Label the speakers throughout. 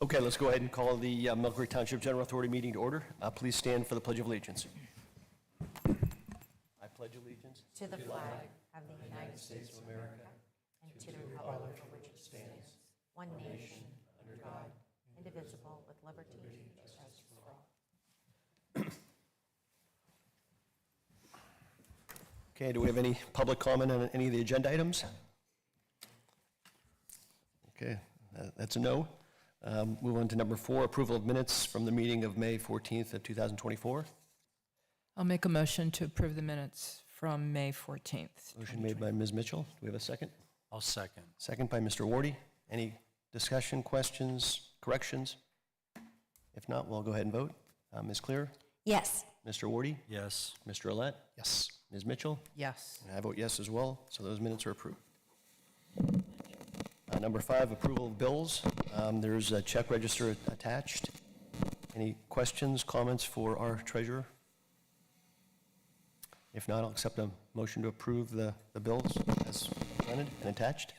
Speaker 1: Okay, let's go ahead and call the Mill Creek Township General Authority meeting to order. Please stand for the Pledge of Allegiance. I pledge allegiance
Speaker 2: to the flag of the United States of America and to the republic for which it stands, one nation, under God, indivisible, with liberty and justice for all.
Speaker 1: Okay, do we have any public comment on any of the agenda items? Okay, that's a no. Move on to number 4, approval of minutes from the meeting of May 14th of 2024.
Speaker 3: I'll make a motion to approve the minutes from May 14th.
Speaker 1: Motion made by Ms. Mitchell. Do we have a second?
Speaker 4: I'll second.
Speaker 1: Second by Mr. Wardy. Any discussion, questions, corrections? If not, we'll go ahead and vote. Ms. Clear?
Speaker 2: Yes.
Speaker 1: Mr. Wardy?
Speaker 4: Yes.
Speaker 1: Mr. Olet?
Speaker 4: Yes.
Speaker 1: Ms. Mitchell?
Speaker 3: Yes.
Speaker 1: And I vote yes as well, so those minutes are approved. Number 5, approval of bills. There's a check register attached. Any questions, comments for our treasurer? If not, I'll accept a motion to approve the bills as presented and attached.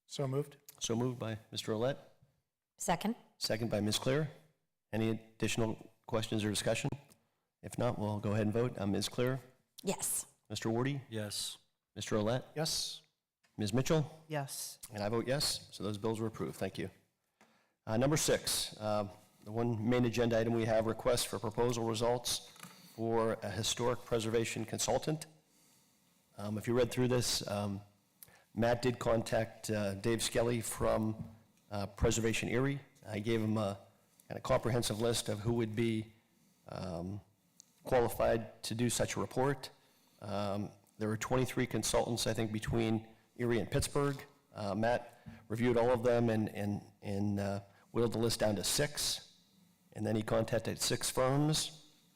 Speaker 4: So moved.
Speaker 1: So moved by Mr. Olet,
Speaker 2: Second?
Speaker 1: second by Ms. Clear. Any additional questions or discussion? If not, we'll go ahead and vote. Ms. Clear,
Speaker 2: Yes.
Speaker 1: Mr. Wardy,
Speaker 4: Yes.
Speaker 1: Mr. Olet,
Speaker 4: Yes.
Speaker 1: Ms. Mitchell,
Speaker 3: Yes.
Speaker 1: and I vote yes, so those bills were approved. Thank you. Number 6, the one main agenda item we have, request for proposal results for a historic preservation consultant. If you read through this, Matt did contact Dave Skelly from Preservation Erie. I gave him a kind of comprehensive list of who would be qualified to do such a report. There were 23 consultants, I think, between Erie and Pittsburgh. Matt reviewed all of them and whittled the list down to 6. And then he contacted 6 firms,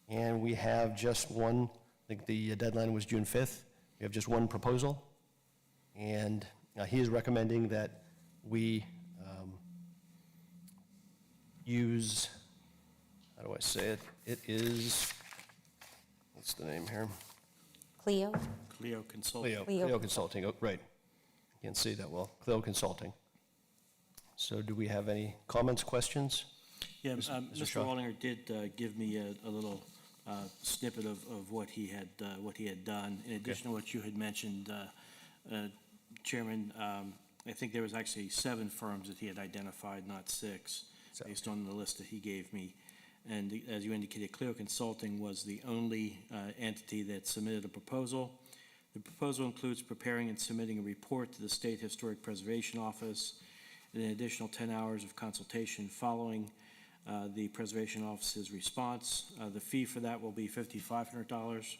Speaker 1: and we have just one. I think the deadline was June 5th. We have just one proposal. And he is recommending that we use, how do I say it? It is, what's the name here?
Speaker 2: Cleo?
Speaker 4: Cleo Consulting.
Speaker 1: Cleo Consulting, oh, right. Can't see that well. Cleo Consulting. So do we have any comments, questions?
Speaker 4: Yeah,
Speaker 1: Mr.
Speaker 4: Mr.
Speaker 1: Shaw.
Speaker 4: Wallinger did give me a little snippet of what he had done. In addition to what you had mentioned, Chairman, I think there was actually 7 firms that he had identified, not 6, based on the list that he gave me. And as you indicated, Cleo Consulting was the only entity that submitted a proposal. The proposal includes preparing and submitting a report to the State Historic Preservation Office, and an additional 10 hours of consultation following the Preservation Office's response. The fee for that will be $5,500.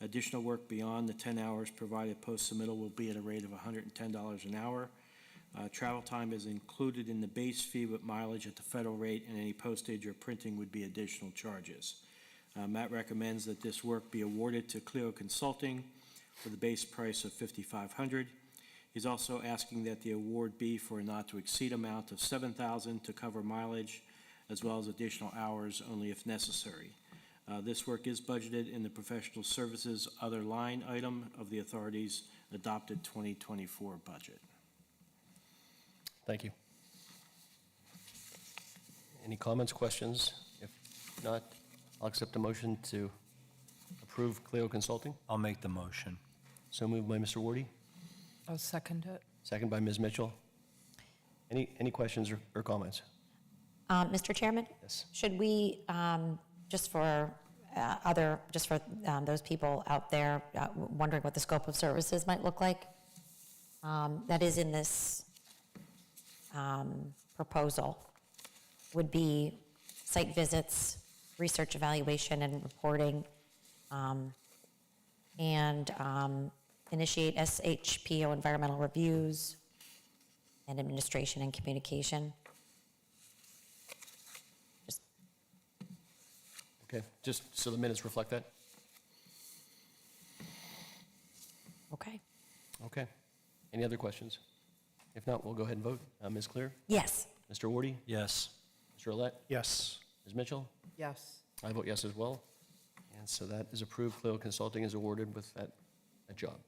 Speaker 4: Additional work beyond the 10 hours provided post-submittal will be at a rate of $110 an hour. Travel time is included in the base fee, but mileage at the federal rate and any postage or printing would be additional charges. Matt recommends that this work be awarded to Cleo Consulting for the base price of $5,500. He's also asking that the award be for a not to exceed amount of $7,000 to cover mileage, as well as additional hours only if necessary. This work is budgeted in the professional services other line item of the authority's adopted 2024 budget.
Speaker 1: Thank you. Any comments, questions? If not, I'll accept a motion to approve Cleo Consulting.
Speaker 4: I'll make the motion.
Speaker 1: So moved by Mr. Wardy,
Speaker 3: I'll second it.
Speaker 1: second by Ms. Mitchell. Any questions or comments?
Speaker 2: Mr. Chairman?
Speaker 1: Yes.
Speaker 2: Should we, just for those people out there wondering what the scope of services might look like, that is in this proposal, would be site visits, research evaluation and reporting, and initiate SHPO environmental reviews, and administration and communication.
Speaker 1: Okay, just so the minutes reflect that?
Speaker 2: Okay.
Speaker 1: Okay. Any other questions? If not, we'll go ahead and vote. Ms. Clear?
Speaker 2: Yes.
Speaker 1: Mr. Wardy?
Speaker 4: Yes.
Speaker 1: Mr. Olet?
Speaker 4: Yes.
Speaker 1: Ms. Mitchell?
Speaker 3: Yes.
Speaker 1: I vote yes as well. And so that is approved. Cleo Consulting is awarded with that job.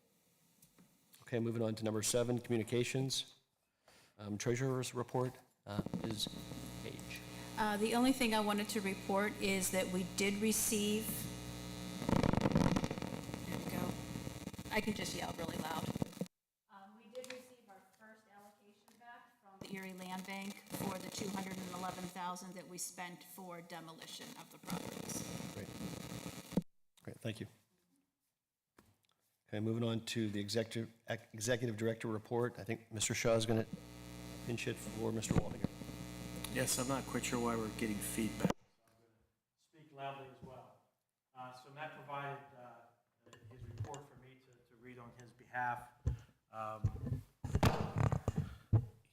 Speaker 1: Okay, moving on to number 7, communications. Treasurer's report is Paige.
Speaker 5: The only thing I wanted to report is that we did receive, there we go, I can just yell really loud. We did receive our first allocation back from the Erie Land Bank for the $211,000 that we spent for demolition of the properties.
Speaker 1: Great. Great, thank you. Okay, moving on to the executive director report. I think Mr. Shaw is going to pinch hit for Mr. Waldinger.
Speaker 4: Yes, I'm not quite sure why we're getting feedback.
Speaker 6: Speak loudly as well. So Matt provided his report for me to read on his behalf.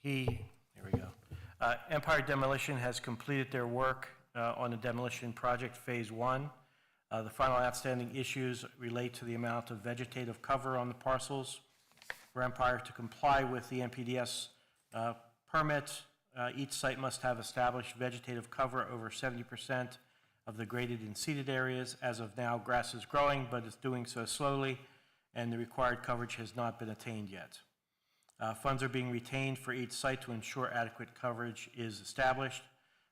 Speaker 6: Here we go. Empire Demolition has completed their work on the demolition project Phase 1. The final outstanding issues relate to the amount of vegetative cover on the parcels. For Empire to comply with the NPDS permit, each site must have established vegetative cover over 70% of the graded and seeded areas. As of now, grass is growing, but it's doing so slowly, and the required coverage has not been attained yet. Funds are being retained for each site to ensure adequate coverage is established.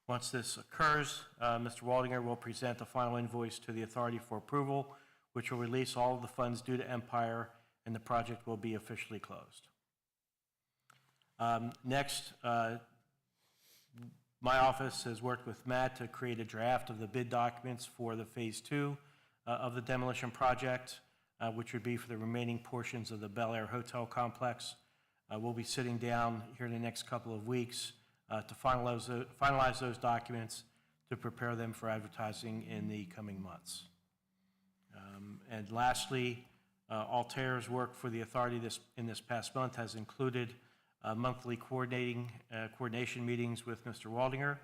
Speaker 6: Once this occurs, Mr. Waldinger will present the final invoice to the authority for approval, which will release all of the funds due to Empire, and the project will be officially closed. Next, my office has worked with Matt to create a draft of the bid documents for the Phase 2 of the demolition project, which would be for the remaining portions of the Bel Air Hotel complex. We'll be sitting down here in the next couple of weeks to finalize those documents to prepare them for advertising in the coming months. And lastly, Altair's work for the authority in this past month has included monthly coordination meetings with Mr. Waldinger,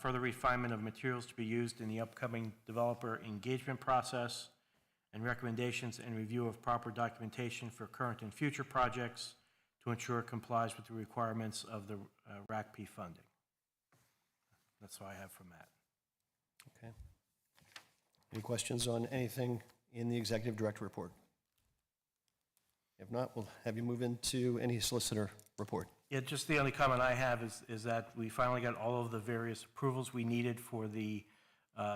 Speaker 6: further refinement of materials to be used in the upcoming developer engagement process, and recommendations and review of proper documentation for current and future projects to ensure it complies with the requirements of the RACP funding. That's all I have from Matt.
Speaker 1: Okay. Any questions on anything in the executive director report? If not, we'll have you move into any solicitor report.
Speaker 6: Yeah, just the only comment I have is that we finally got all of the various approvals we needed for the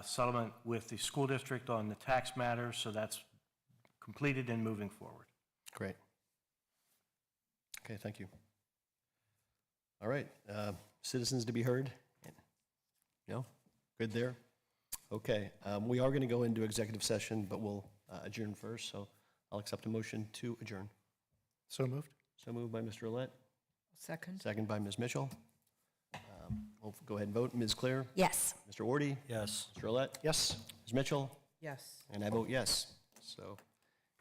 Speaker 6: settlement with the school district on the tax matter, so that's completed and moving forward.
Speaker 1: Great. Okay, thank you. All right, citizens to be heard? No? Good there? Okay, we are going to go into executive session, but we'll adjourn first, so I'll accept a motion to adjourn.
Speaker 7: So moved.
Speaker 1: So moved by Mr. Olet,
Speaker 3: Second?
Speaker 1: second by Ms. Mitchell. We'll go ahead and vote. Ms. Clear?
Speaker 2: Yes.
Speaker 1: Mr. Wardy?
Speaker 7: Yes.
Speaker 1: Mr. Olet?
Speaker 7: Yes.
Speaker 1: Ms. Mitchell?
Speaker 3: Yes.
Speaker 1: And I vote yes. So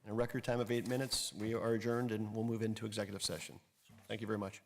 Speaker 1: in a record time of 8 minutes, we are adjourned and we'll move into executive session. Thank you very much.